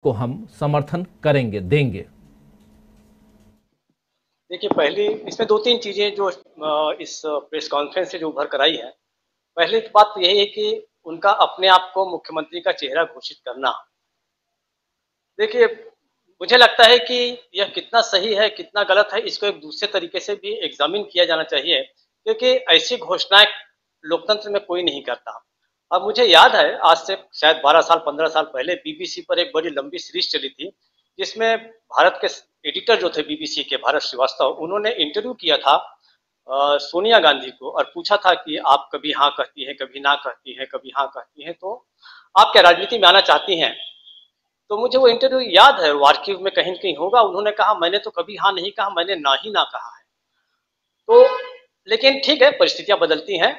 को हम समर्थन करेंगे, देंगे। देखिए, पहली इसमें 2-3 चीज़ें जो इस प्रेस कॉन्फ्रेंस से जो उभर कर आई है। पहली तो बात तो यही है कि उनका अपने आप को मुख्यमंत्री का चेहरा घोषित करना। देखिए, मुझे लगता है कि यह कितना सही है, कितना गलत है, इसको एक दूसरे तरीके से भी एग्जामिन किया जाना चाहिए, क्योंकि ऐसी घोषणाएं लोकतंत्र में कोई नहीं करता। अब मुझे याद है, आज से शायद 12 साल 15 साल पहले बीबीसी पर एक बड़ी लंबी सीरीज चली थी, जिसमें भारत के एडिटर जो थे बीबीसी के, भारत श्रीवास्तव, उन्होंने इंटरव्यू किया था सोनिया गांधी को और पूछा था कि आप कभी हाँ कहती हैं, कभी ना कहती हैं, कभी हाँ कहती हैं, तो आप क्या राजनीति में आना चाहती हैं? तो मुझे वो इंटरव्यू याद है, वो आर्कीव में कहीं न कहीं होगा। उन्होंने कहा, मैंने तो कभी हाँ नहीं कहा, मैंने ना ही ना कहा है। तो लेकिन ठीक है, परिस्थितियां बदलती हैं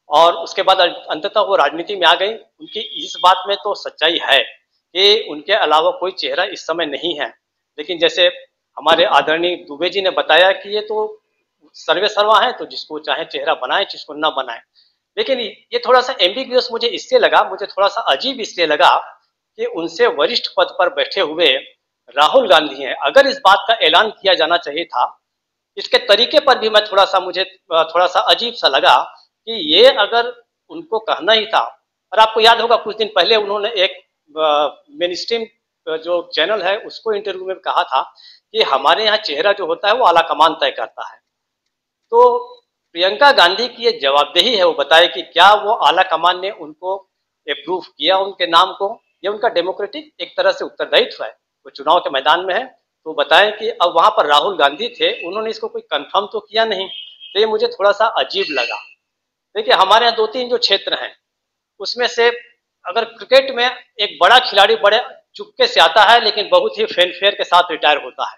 और उसके बाद अंततः वो राजनीति में आ गई। उनकी इस बात में तो सच्चाई है कि उनके अलावा कोई चेहरा इस समय नहीं है। लेकिन जैसे हमारे आदरणीय दुबे जी ने बताया कि ये तो सर्वे सर्वा है, तो जिसको चाहे चेहरा बनाए, जिसको ना बनाए। लेकिन ये थोड़ा सा एम्बिग्यूअस मुझे इसलिए लगा, मुझे थोड़ा सा अजीब इसलिए लगा कि उनसे वरिष्ठ पद पर बैठे हुए राहुल गांधी हैं। अगर इस बात का ऐलान किया जाना चाहिए था, इसके तरीके पर भी मैं मुझे थोड़ा सा अजीब सा लगा कि ये अगर उनको कहना ही था। और आपको याद होगा, कुछ दिन पहले उन्होंने एक मेन स्ट्रीम जो चैनल है उसको इंटरव्यू में कहा था कि हमारे यहाँ चेहरा जो होता है वो आला कमान तय करता है। तो प्रियंका गांधी की ये जवाबदेही है, वो बताए कि क्या वो आला कमान ने उनको अप्रूव किया उनके नाम को। ये उनका डेमोक्रेटिक एक तरह से उत्तरदायित्व है। वो चुनाव के मैदान में है, तो बताएं कि अब वहां पर राहुल गांधी थे, उन्होंने इसको कोई कंफर्म तो किया नहीं। तो ये मुझे थोड़ा सा अजीब लगा। देखिए, हमारे यहाँ 2-3 जो क्षेत्र हैं, उसमें से अगर क्रिकेट में एक बड़ा खिलाड़ी बड़े चुपके से आता है, लेकिन बहुत ही फैनफेयर के साथ रिटायर होता है।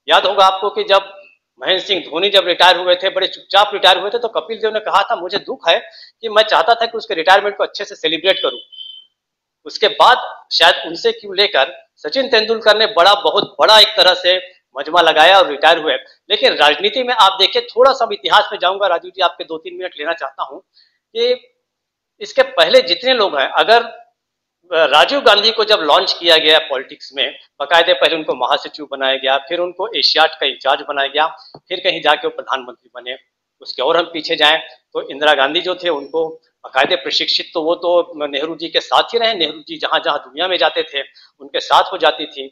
याद होगा आपको कि जब महेंद्र सिंह धोनी जब रिटायर हुए थे, बड़े चुपचाप रिटायर हुए थे, तो कपिल देव ने कहा था, मुझे दुख है कि मैं चाहता था कि उसके रिटायरमेंट को अच्छे से सेलिब्रेट करूं। उसके बाद शायद उनसे क्यों लेकर सचिन तेंदुलकर ने बहुत बड़ा एक तरह से मजमा लगाया और रिटायर हुए। लेकिन राजनीति में आप देखिए, थोड़ा सा इतिहास में जाऊंगा राजू जी, आपके 2-3 मिनट लेना चाहता हूं कि इसके पहले जितने लोग हैं, अगर राजीव गांधी को जब लॉन्च किया गया पॉलिटिक्स में, बाकायदे पहले उनको महासचिव बनाया गया, फिर उनको एशियाड का इंचार्ज बनाया गया, फिर कहीं जाके वो प्रधानमंत्री बने। उसके और हम पीछे जाएं तो इंदिरा गांधी जो थे, उनको बाकायदे प्रशिक्षित तो वो तो नेहरू जी के साथ ही रहे। नेहरू जी जहां जहां दुनिया में जाते थे उनके साथ हो जाती थी।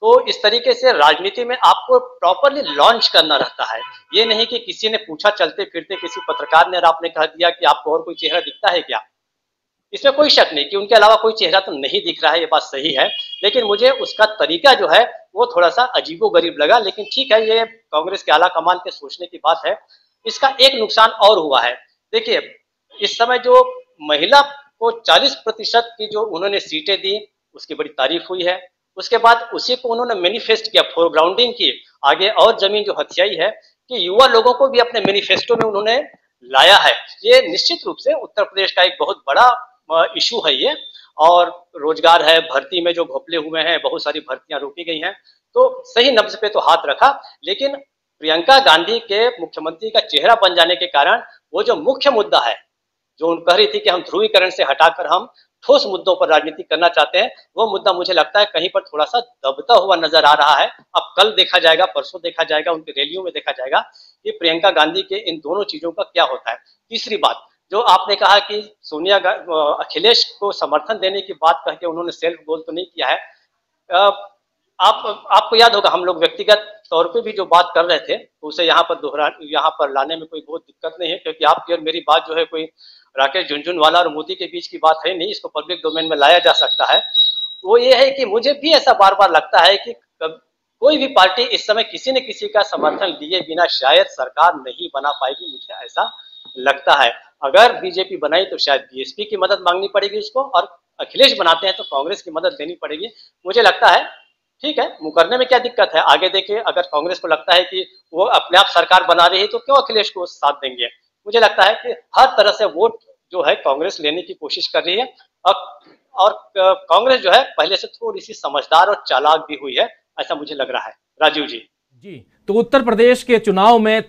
तो इस तरीके से राजनीति में आपको प्रॉपरली लॉन्च करना रहता है। ये नहीं कि किसी ने पूछा चलते फिरते, किसी पत्रकार ने और आपने कह दिया कि आपको और कोई चेहरा दिखता है क्या। इसमें कोई शक नहीं कि उनके अलावा कोई चेहरा तो नहीं दिख रहा है, ये बात सही है। लेकिन मुझे उसका तरीका जो है वो थोड़ा सा अजीबोगरीब लगा। लेकिन ठीक है, ये कांग्रेस के आला कमान के सोचने की बात है। इसका एक नुकसान और हुआ है। देखिए, इस समय जो महिला को 40% की जो उन्होंने सीटें दी, उसकी बड़ी तारीफ हुई है। उसके बाद उसी को उन्होंने मैनिफेस्ट किया, फोरग्राउंडिंग की, आगे और जमीन जो हथियाई है कि युवा लोगों को भी अपने मैनिफेस्टो में उन्होंने लाया है। ये निश्चित रूप से उत्तर प्रदेश का एक बहुत बड़ा इशू है ये। और रोजगार है, भर्ती में जो घोपले हुए हैं, बहुत सारी भर्तियां रोकी गई हैं, तो सही नब्ज पे तो हाथ रखा। लेकिन प्रियंका गांधी के मुख्यमंत्री का चेहरा बन जाने के कारण वो जो मुख्य मुद्दा है, जो उन कह रही थी कि हम ध्रुवीकरण से हटाकर हम ठोस मुद्दों पर राजनीति करना चाहते हैं, वो मुद्दा मुझे लगता है कहीं पर थोड़ा सा दबता हुआ नजर आ रहा है। अब कल देखा जाएगा, परसों देखा जाएगा, उनकी रैलियों में देखा जाएगा कि प्रियंका गांधी के इन दोनों चीजों का क्या होता है। तीसरी बात, जो आपने कहा कि अखिलेश को समर्थन देने की बात कह के उन्होंने सेल्फ गोल तो नहीं किया है। आपको याद होगा, हम लोग व्यक्तिगत तौर पे भी जो बात कर रहे थे, तो उसे यहाँ पर लाने में कोई बहुत दिक्कत नहीं है, क्योंकि आपकी और मेरी बात जो है कोई राकेश झुनझुनवाला और मोदी के बीच की बात है नहीं। इसको पब्लिक डोमेन में लाया जा सकता है। वो ये है कि मुझे भी ऐसा बार बार लगता है कि कोई भी पार्टी इस समय किसी न किसी का समर्थन लिए बिना शायद सरकार नहीं बना पाएगी, मुझे ऐसा लगता है। अगर बीजेपी बनाई तो शायद बीएसपी की मदद मांगनी पड़ेगी उसको, और अखिलेश बनाते हैं तो कांग्रेस की मदद लेनी पड़ेगी। मुझे लगता है ठीक है, मुकरने में क्या दिक्कत है। आगे देखिए, अगर कांग्रेस को लगता है कि वो अपने आप सरकार बना रही है, तो क्यों अखिलेश को साथ देंगे। मुझे लगता है कि हर तरह से वोट जो है कांग्रेस लेने की कोशिश कर रही है। और कांग्रेस जो है पहले से थोड़ी सी समझदार और चालाक भी हुई है, ऐसा मुझे लग रहा है। राजीव जी। जी, तो उत्तर प्रदेश के चुनाव में